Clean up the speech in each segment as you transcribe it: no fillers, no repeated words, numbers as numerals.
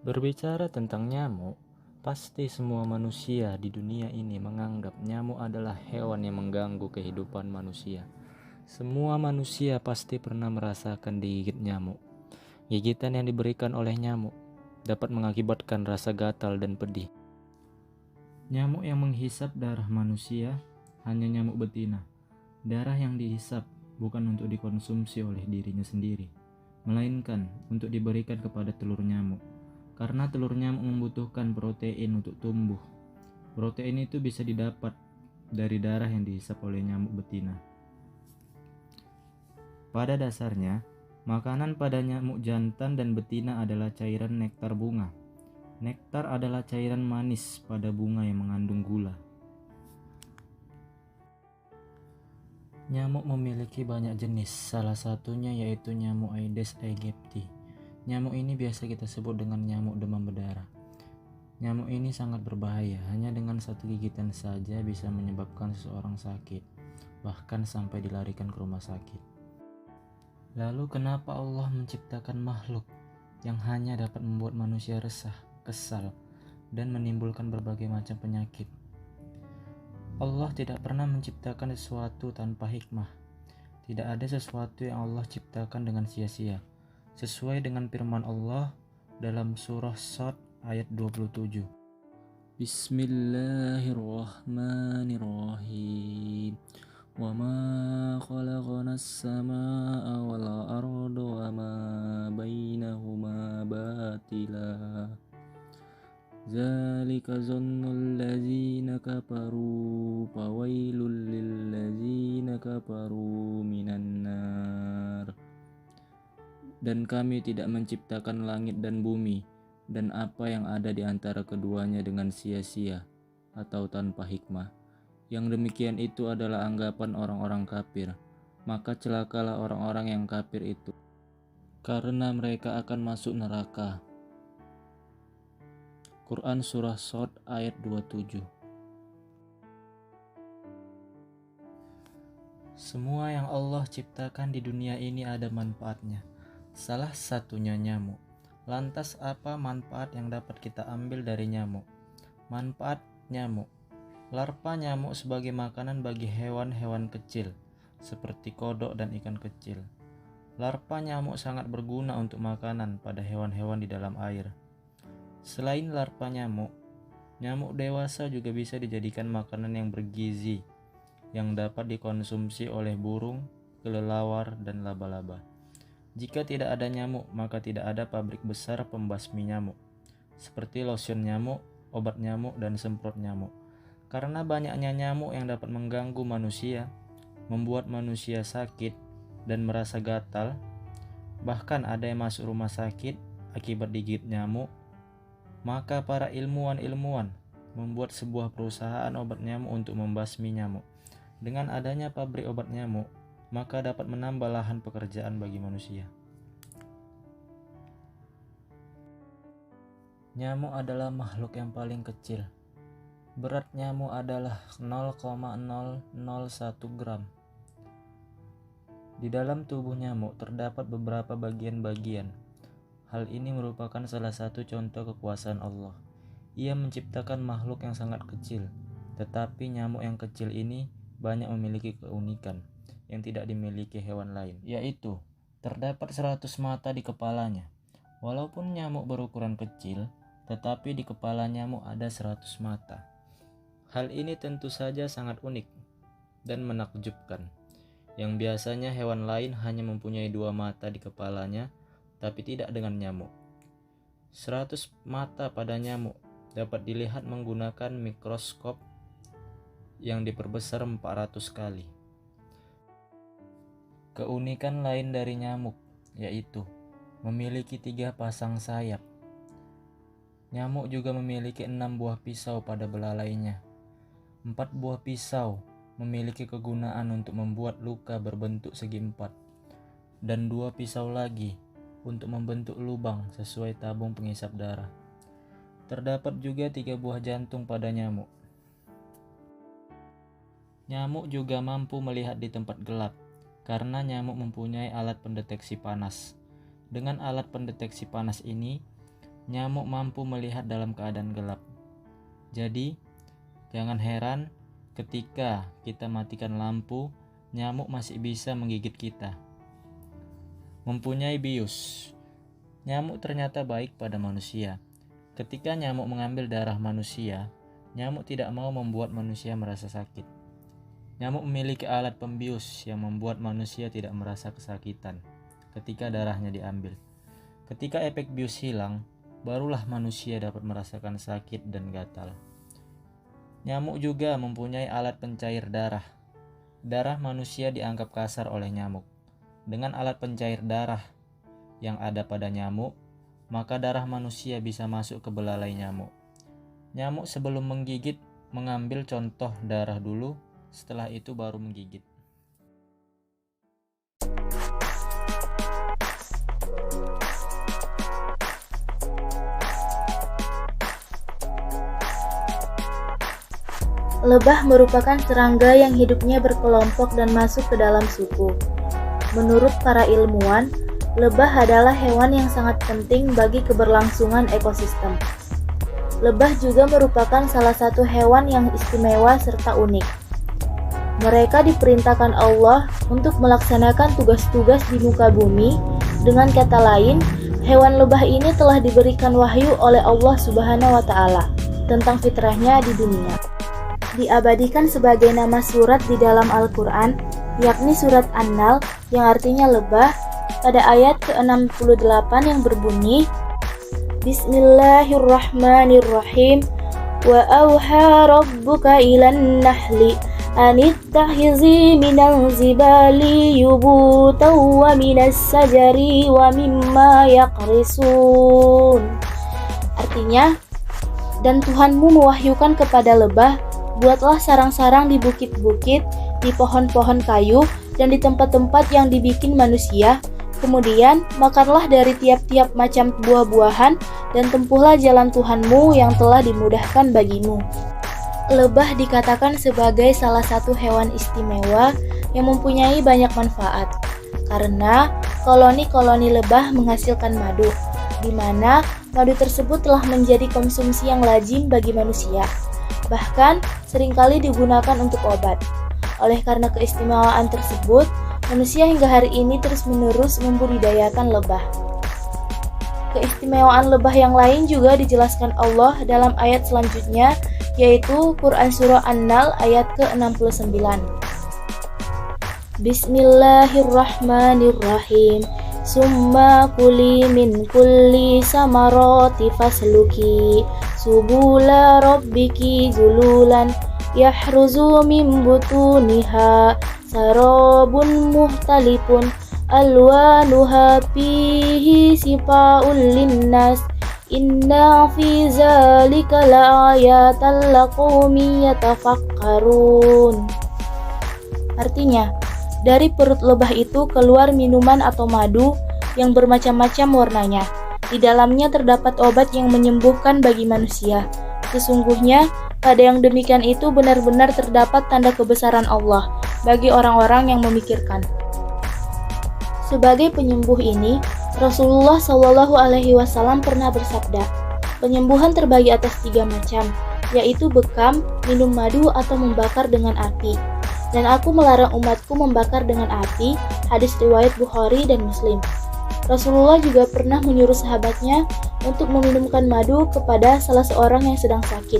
Berbicara tentang nyamuk, pasti semua manusia di dunia ini menganggap nyamuk adalah hewan yang mengganggu kehidupan manusia. Semua manusia pasti pernah merasakan digigit nyamuk. Gigitan yang diberikan oleh nyamuk dapat mengakibatkan rasa gatal dan pedih. Nyamuk yang menghisap darah manusia hanya nyamuk betina. Darah yang dihisap bukan untuk dikonsumsi oleh dirinya sendiri, melainkan untuk diberikan kepada telur nyamuk. Karena telur nyamuk membutuhkan protein untuk tumbuh. Protein itu bisa didapat dari darah yang dihisap oleh nyamuk betina. Pada dasarnya, makanan pada nyamuk jantan dan betina adalah cairan nektar bunga. Nektar adalah cairan manis pada bunga yang mengandung gula. Nyamuk memiliki banyak jenis, salah satunya yaitu nyamuk Aedes aegypti. Nyamuk ini biasa kita sebut dengan nyamuk demam berdarah. Nyamuk ini sangat berbahaya, hanya dengan satu gigitan saja bisa menyebabkan seseorang sakit, bahkan sampai dilarikan ke rumah sakit. Lalu kenapa Allah menciptakan makhluk yang hanya dapat membuat manusia resah, kesal, dan menimbulkan berbagai macam penyakit? Allah tidak pernah menciptakan sesuatu tanpa hikmah. Tidak ada sesuatu yang Allah ciptakan dengan sia-sia. Sesuai dengan firman Allah dalam surah Shad ayat 27. Bismillahirrahmanirrahim. Wa ma khalaqnas samaa wal arda wa ma bainahuma batila. Zalika zannul ladzina kafaru fawailul lil ladzina kafaru minan nar. Dan kami tidak menciptakan langit dan bumi dan apa yang ada di antara keduanya dengan sia-sia atau tanpa hikmah. Yang demikian itu adalah anggapan orang-orang kafir. Maka celakalah orang-orang yang kafir itu, karena mereka akan masuk neraka. Quran Surah Shad ayat 27. Semua yang Allah ciptakan di dunia ini ada manfaatnya. Salah satunya nyamuk. Lantas apa manfaat yang dapat kita ambil dari nyamuk? Manfaat nyamuk. Larva nyamuk sebagai makanan bagi hewan-hewan kecil seperti kodok dan ikan kecil. Larva nyamuk sangat berguna untuk makanan pada hewan-hewan di dalam air. Selain larva nyamuk, nyamuk dewasa juga bisa dijadikan makanan yang bergizi yang dapat dikonsumsi oleh burung, kelelawar, dan laba-laba. Jika tidak ada nyamuk, maka tidak ada pabrik besar pembasmi nyamuk, seperti lotion nyamuk, obat nyamuk, dan semprot nyamuk. Karena banyaknya nyamuk yang dapat mengganggu manusia, membuat manusia sakit dan merasa gatal, bahkan ada yang masuk rumah sakit akibat digigit nyamuk, maka para ilmuwan membuat sebuah perusahaan obat nyamuk untuk membasmi nyamuk. Dengan adanya pabrik obat nyamuk, maka dapat menambah lahan pekerjaan bagi manusia. Nyamuk adalah makhluk yang paling kecil. Berat nyamuk adalah 0,001 gram. Di dalam tubuh nyamuk terdapat beberapa bagian-bagian. Hal ini merupakan salah satu contoh kekuasaan Allah. Ia menciptakan makhluk yang sangat kecil, tetapi nyamuk yang kecil ini banyak memiliki keunikan yang tidak dimiliki hewan lain, yaitu terdapat 100 mata di kepalanya. Walaupun nyamuk berukuran kecil, tetapi di kepala nyamuk ada 100 mata. Hal ini tentu saja sangat unik dan menakjubkan, yang biasanya hewan lain hanya mempunyai 2 mata di kepalanya, tapi tidak dengan nyamuk. 100 mata pada nyamuk dapat dilihat menggunakan mikroskop yang diperbesar 400 kali. Keunikan lain dari nyamuk yaitu memiliki 3 pasang sayap. Nyamuk juga memiliki 6 buah pisau pada belalainya. 4 buah pisau memiliki kegunaan untuk membuat luka berbentuk segi 4, dan 2 pisau lagi untuk membentuk lubang sesuai tabung pengisap darah. Terdapat juga 3 buah jantung pada nyamuk. Nyamuk juga mampu melihat di tempat gelap, karena nyamuk mempunyai alat pendeteksi panas. Dengan alat pendeteksi panas ini, nyamuk mampu melihat dalam keadaan gelap. Jadi, jangan heran ketika kita matikan lampu, nyamuk masih bisa menggigit kita. Mempunyai bius. Nyamuk ternyata baik pada manusia. Ketika nyamuk mengambil darah manusia, nyamuk tidak mau membuat manusia merasa sakit. Nyamuk memiliki alat pembius yang membuat manusia tidak merasa kesakitan ketika darahnya diambil. Ketika efek bius hilang, barulah manusia dapat merasakan sakit dan gatal. Nyamuk juga mempunyai alat pencair darah. Darah manusia dianggap kasar oleh nyamuk. Dengan alat pencair darah yang ada pada nyamuk, maka darah manusia bisa masuk ke belalai nyamuk. Nyamuk sebelum menggigit mengambil contoh darah dulu, setelah itu baru menggigit. Lebah merupakan serangga yang hidupnya berkelompok dan masuk ke dalam suku. Menurut para ilmuwan, lebah adalah hewan yang sangat penting bagi keberlangsungan ekosistem. Lebah juga merupakan salah satu hewan yang istimewa serta unik. Mereka diperintahkan Allah untuk melaksanakan tugas-tugas di muka bumi. Dengan kata lain, hewan lebah ini telah diberikan wahyu oleh Allah Subhanahu wa Ta'ala tentang fitrahnya di dunia. Diabadikan sebagai nama surat di dalam Al-Quran, yakni surat An-Nahl yang artinya lebah, pada ayat ke-68 yang berbunyi, Bismillahirrahmanirrahim. Wa auha rabbuka ilan nahli anittakhizi minal zibali yubutan wa minas sajari wa mimma yaqrisun. Artinya, dan Tuhanmu mewahyukan kepada lebah, buatlah sarang-sarang di bukit-bukit, di pohon-pohon kayu, dan di tempat-tempat yang dibikin manusia. Kemudian, makanlah dari tiap-tiap macam buah-buahan dan tempuhlah jalan Tuhanmu yang telah dimudahkan bagimu. Lebah dikatakan sebagai salah satu hewan istimewa yang mempunyai banyak manfaat, karena koloni-koloni lebah menghasilkan madu, di mana madu tersebut telah menjadi konsumsi yang lazim bagi manusia, bahkan seringkali digunakan untuk obat. Oleh karena keistimewaan tersebut, manusia hingga hari ini terus-menerus membudidayakan lebah. Keistimewaan lebah yang lain juga dijelaskan Allah dalam ayat selanjutnya, yaitu Quran Surah An-Nahl ayat ke-69. Bismillahirrahmanirrahim. Summa kuli min kulli samarati fasluki subula rabbiki zululan yahruzu min butuniha sarabun muhtalifun alwanuha fihi sifaa'un linnas inna fi zalika la'ayatan laqaumin yatafakkarun. Artinya, dari perut lebah itu keluar minuman atau madu yang bermacam-macam warnanya. Di dalamnya terdapat obat yang menyembuhkan bagi manusia. Sesungguhnya, pada yang demikian itu benar-benar terdapat tanda kebesaran Allah bagi orang-orang yang memikirkan. Sebagai penyembuh ini, Rasulullah Shallallahu Alaihi Wasallam pernah bersabda, penyembuhan terbagi atas 3 macam, yaitu bekam, minum madu, atau membakar dengan api. Dan aku melarang umatku membakar dengan api, hadis riwayat Bukhari dan Muslim. Rasulullah juga pernah menyuruh sahabatnya untuk meminumkan madu kepada salah seorang yang sedang sakit.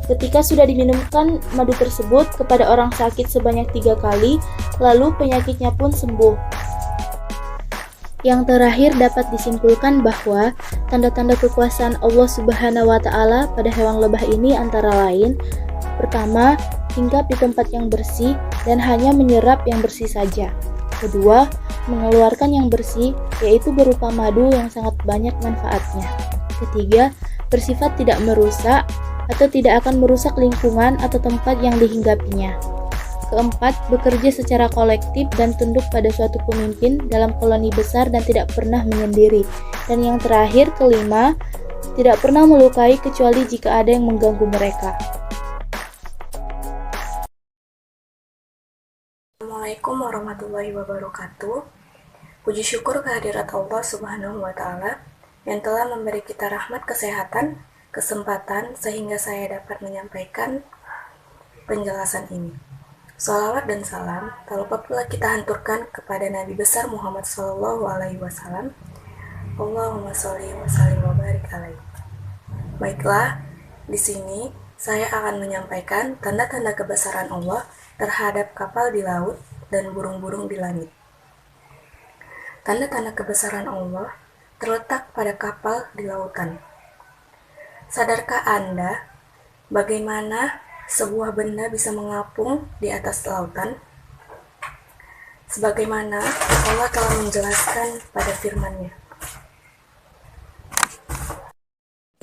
Ketika sudah diminumkan madu tersebut kepada orang sakit sebanyak 3 kali, lalu penyakitnya pun sembuh. Yang terakhir dapat disimpulkan bahwa tanda-tanda kekuasaan Allah Subhanahu wa Ta'ala pada hewan lebah ini antara lain: pertama, hinggap di tempat yang bersih dan hanya menyerap yang bersih saja. Kedua, mengeluarkan yang bersih, yaitu berupa madu yang sangat banyak manfaatnya. Ketiga, bersifat tidak merusak atau tidak akan merusak lingkungan atau tempat yang dihinggapinya. Keempat, bekerja secara kolektif dan tunduk pada suatu pemimpin dalam koloni besar dan tidak pernah menyendiri. Dan yang terakhir, kelima, tidak pernah melukai kecuali jika ada yang mengganggu mereka. Assalamualaikum warahmatullahi wabarakatuh. Puji syukur kehadirat Allah Subhanahu wa Ta'ala. yang telah memberi kita rahmat kesehatan, kesempatan sehingga saya dapat menyampaikan penjelasan ini. Salawat dan salam tak lupa pula kita hanturkan kepada Nabi besar Muhammad SAW. Allahumma sholli wa sallim wa barik alaihi. Baiklah, di sini saya akan menyampaikan tanda-tanda kebesaran Allah terhadap kapal di laut dan burung-burung di langit. Tanda-tanda kebesaran Allah terletak pada kapal di lautan. Sadarkah Anda bagaimana sebuah benda bisa mengapung di atas lautan? Sebagaimana Allah telah menjelaskan pada firman-Nya.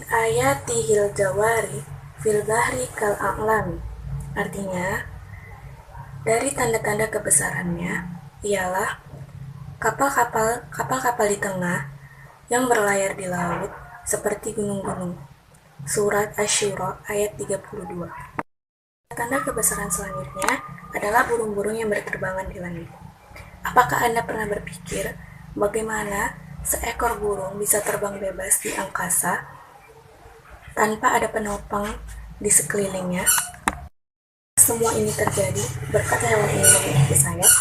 Ayatihil jawari fil bahri kal a'lami. Artinya, dari tanda-tanda kebesarannya ialah kapal-kapal di tengah yang berlayar di laut seperti gunung-gunung. Surat Asy-Syura ayat 32. Tanda kebesaran selanjutnya adalah burung-burung yang berterbangan di langit. Apakah Anda pernah berpikir bagaimana seekor burung bisa terbang bebas di angkasa tanpa ada penopang di sekelilingnya? Semua ini terjadi berkat hewan ini memiliki sayap,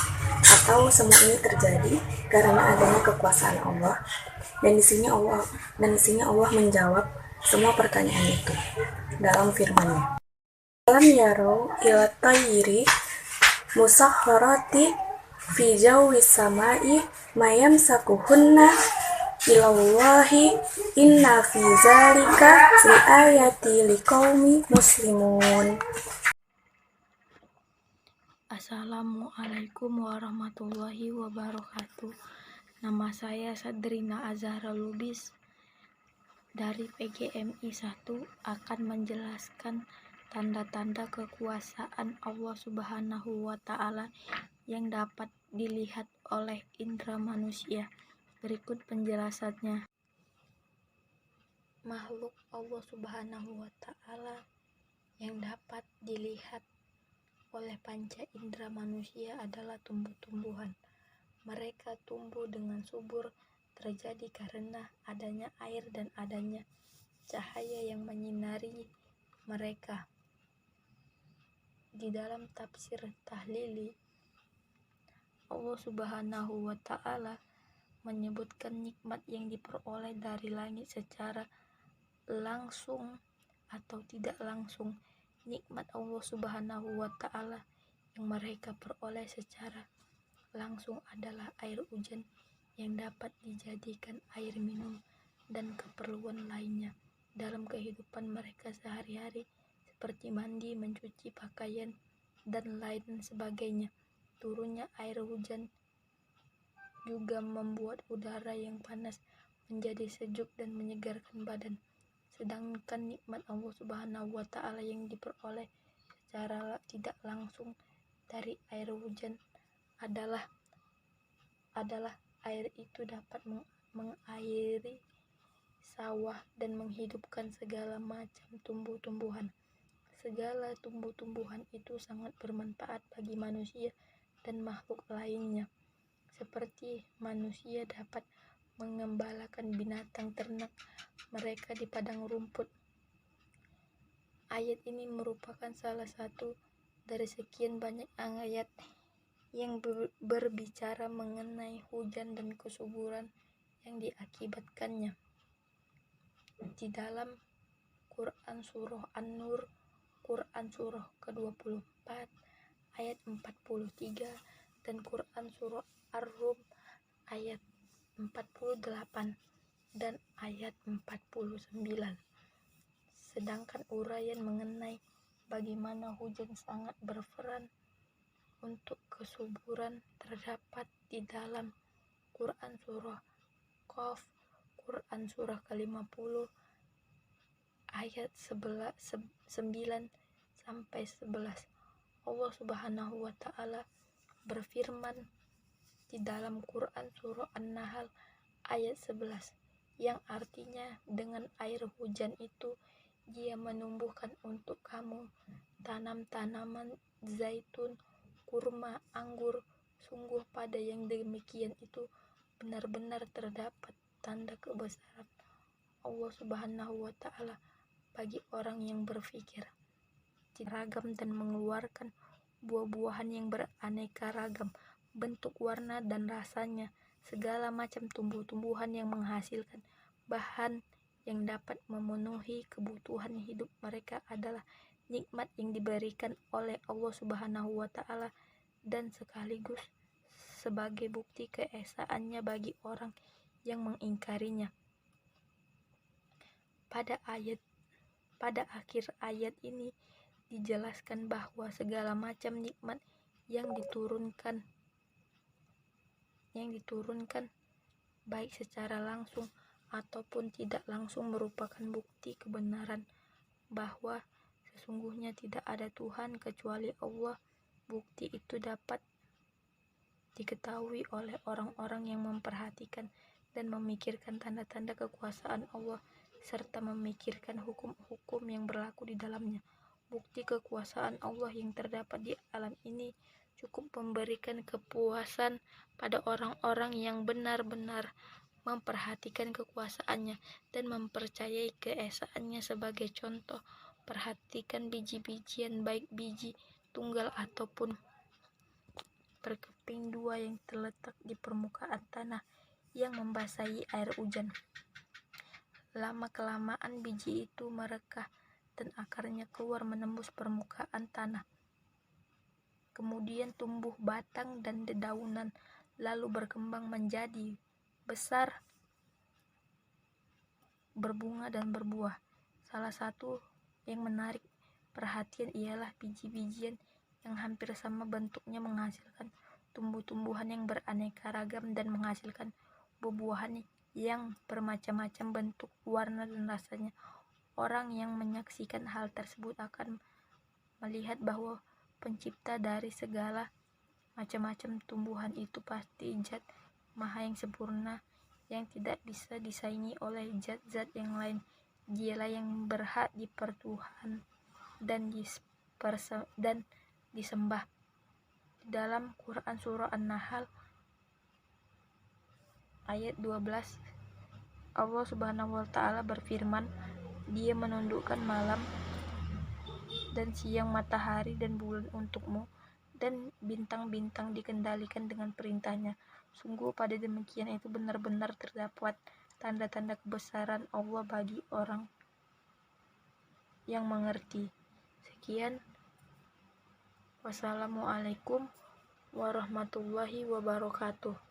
atau semua ini terjadi karena adanya kekuasaan Allah. Dan di sini Allah menjawab semua pertanyaan itu dalam firman-Nya. Alam yarau ila tayri musakharati fi jawis samai mayam sakuhunna ilallahi inna fi zalika li ayati liqaumi muslimun. Assalamualaikum warahmatullahi wabarakatuh. Nama saya Sadrina Azhara Lubis dari PGMI 1 akan menjelaskan tanda-tanda kekuasaan Allah Subhanahu wa Ta'ala yang dapat dilihat oleh indera manusia. Berikut penjelasannya. Makhluk Allah Subhanahu wa Ta'ala yang dapat dilihat oleh panca indera manusia adalah tumbuh-tumbuhan. Mereka tumbuh dengan subur terjadi karena adanya air dan adanya cahaya yang menyinari mereka. Di dalam tafsir tahlili, Allah Subhanahu wa Ta'ala menyebutkan nikmat yang diperoleh dari langit secara langsung atau tidak langsung. Nikmat Allah Subhanahu wa Ta'ala yang mereka peroleh secara langsung adalah air hujan yang dapat dijadikan air minum dan keperluan lainnya dalam kehidupan mereka sehari-hari seperti mandi, mencuci pakaian, dan lain sebagainya. Turunnya air hujan juga membuat udara yang panas menjadi sejuk dan menyegarkan badan. Sedangkan nikmat Allah Subhanahu wa Ta'ala yang diperoleh secara tidak langsung dari air hujan adalah air itu dapat mengairi sawah dan menghidupkan segala macam tumbuh-tumbuhan. Segala tumbuh-tumbuhan itu sangat bermanfaat bagi manusia dan makhluk lainnya. Seperti manusia dapat mengembalakan binatang ternak mereka di padang rumput. Ayat ini merupakan salah satu dari sekian banyak ayat yang berbicara mengenai hujan dan kesuburan yang diakibatkannya. Di dalam Quran Surah An-Nur, Quran Surah ke-24 ayat 43, dan Quran Surah Ar-Rum ayat 48 dan ayat 49. Sedangkan uraian mengenai bagaimana hujan sangat berperan untuk kesuburan terdapat di dalam Quran Surah Qaf, Quran Surah ke-50 ayat 9-11. Allah Subhanahu wa Ta'ala berfirman di dalam Quran Surah An-Nahl ayat 11, yang artinya dengan air hujan itu Dia menumbuhkan untuk kamu tanam-tanaman zaitun, kurma, anggur. Sungguh pada yang demikian itu benar-benar terdapat tanda kebesaran Allah Subhanahu wa Ta'ala bagi orang yang berpikir ragam dan mengeluarkan buah-buahan yang beraneka ragam bentuk, warna, dan rasanya. Segala macam tumbuh-tumbuhan yang menghasilkan bahan yang dapat memenuhi kebutuhan hidup mereka adalah nikmat yang diberikan oleh Allah Subhanahu wa Ta'ala dan sekaligus sebagai bukti keesaannya bagi orang yang mengingkarinya. Pada akhir ayat ini dijelaskan bahwa segala macam nikmat yang diturunkan baik secara langsung ataupun tidak langsung merupakan bukti kebenaran bahwa sesungguhnya tidak ada Tuhan kecuali Allah. Bukti itu dapat diketahui oleh orang-orang yang memperhatikan dan memikirkan tanda-tanda kekuasaan Allah serta memikirkan hukum-hukum yang berlaku di dalamnya. Bukti kekuasaan Allah yang terdapat di alam ini cukup memberikan kepuasan pada orang-orang yang benar-benar memperhatikan kekuasaannya dan mempercayai keesaannya. Sebagai contoh, perhatikan biji-bijian baik biji tunggal ataupun berkeping dua yang terletak di permukaan tanah yang membasahi air hujan. Lama-kelamaan biji itu merekah dan akarnya keluar menembus permukaan tanah. Kemudian tumbuh batang dan dedaunan, lalu berkembang menjadi besar, berbunga dan berbuah. Salah satu yang menarik perhatian ialah biji-bijian yang hampir sama bentuknya menghasilkan tumbuh-tumbuhan yang beraneka ragam dan menghasilkan buah-buahan yang bermacam-macam bentuk, warna, dan rasanya. Orang yang menyaksikan hal tersebut akan melihat bahwa pencipta dari segala macam-macam tumbuhan itu pasti Zat Maha yang sempurna yang tidak bisa disaingi oleh zat-zat yang lain. Dialah yang berhak dipertuhan dan disembah. Di dalam Quran surah An-Nahl ayat 12, Allah Subhanahu wa Ta'ala berfirman, Dia menundukkan malam dan siang, matahari dan bulan untukmu, dan bintang-bintang dikendalikan dengan perintahnya. Sungguh pada demikian itu benar-benar terdapat tanda-tanda kebesaran Allah bagi orang yang mengerti. Sekian, wassalamualaikum warahmatullahi wabarakatuh.